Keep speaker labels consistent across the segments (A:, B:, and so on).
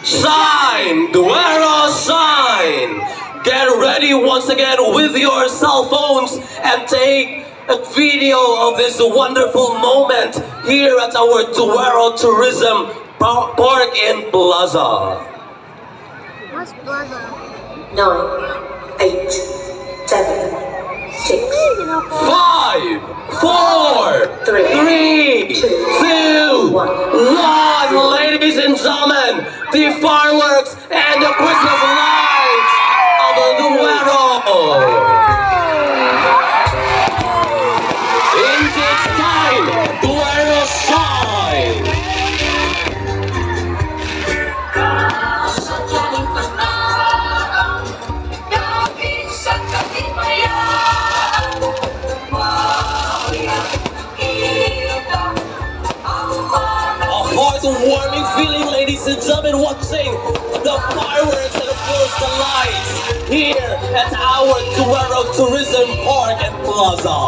A: Shine! Duero Shine! Get ready once again with your cell phones and take a video of this wonderful moment here at our Duero Tourism Park in Plaza.
B: What's Plaza?
C: 9, 8, 7, 6,
A: 5, 4, 3, 2, 1. Ladies and gentlemen, the fireworks and the Christmas lights of the Duero. In this time, Duero Shine. Warming feeling, ladies and gentlemen, watching the fireworks and of course the lights here at our Duero Tourism Park and Plaza.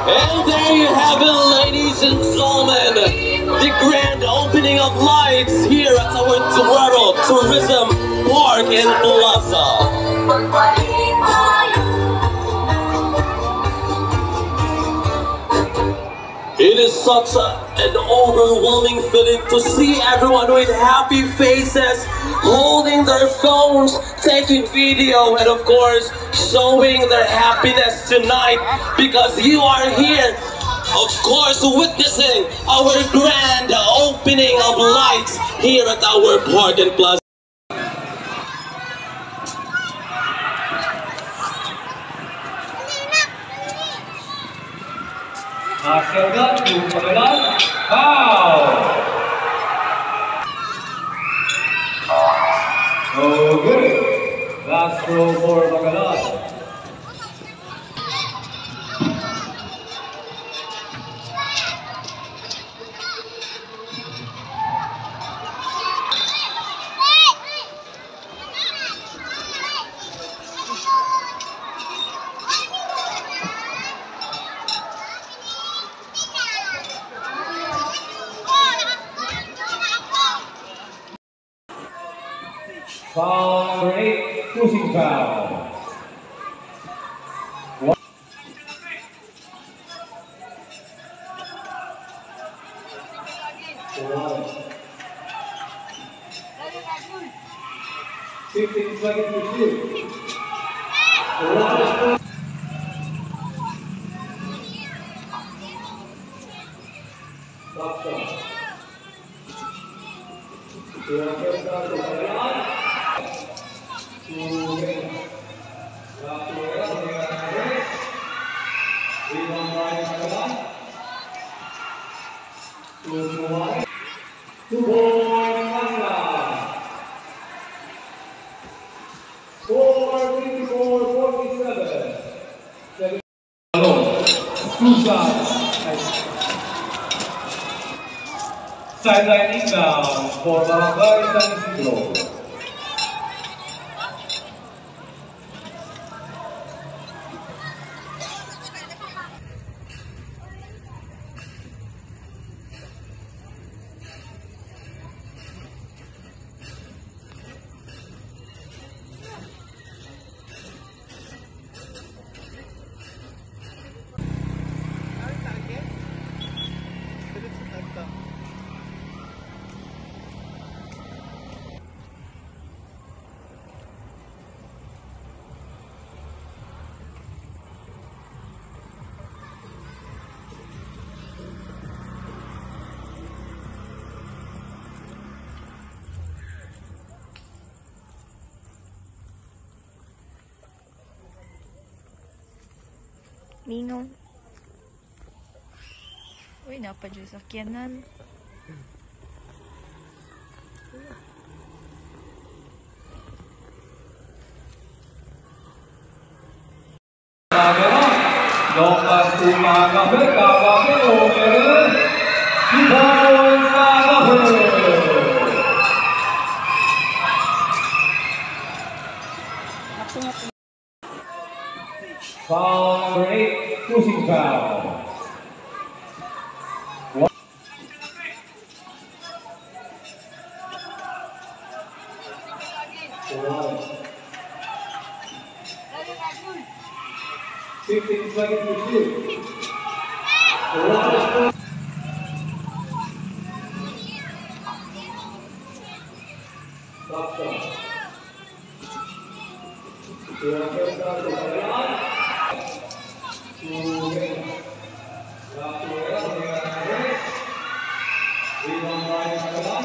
A: And there you have it, ladies and gentlemen, the grand opening of lights here at our Duero Tourism Park in Plaza. It is such an overwhelming feeling to see everyone with happy faces, holding their phones, taking video, and of course, showing their happiness tonight because you are here, of course, witnessing our grand opening of lights here at our Park in Plaza.
D: Akhirnya Pagalan, foul. Okay, last throw for Pagalan. Foul number 8, pushing foul. Fifteen seconds to shoot. Top shot. Sideline inbound for Barangay San Isidro.
E: Mingaw. Uy, napadyo sa sakyanan.
D: Lokal umaga berkabar omer dibawa sabah. Foul number 8, pushing foul. Fifteen seconds to shoot. Stop shot. Rebound by Nicolas.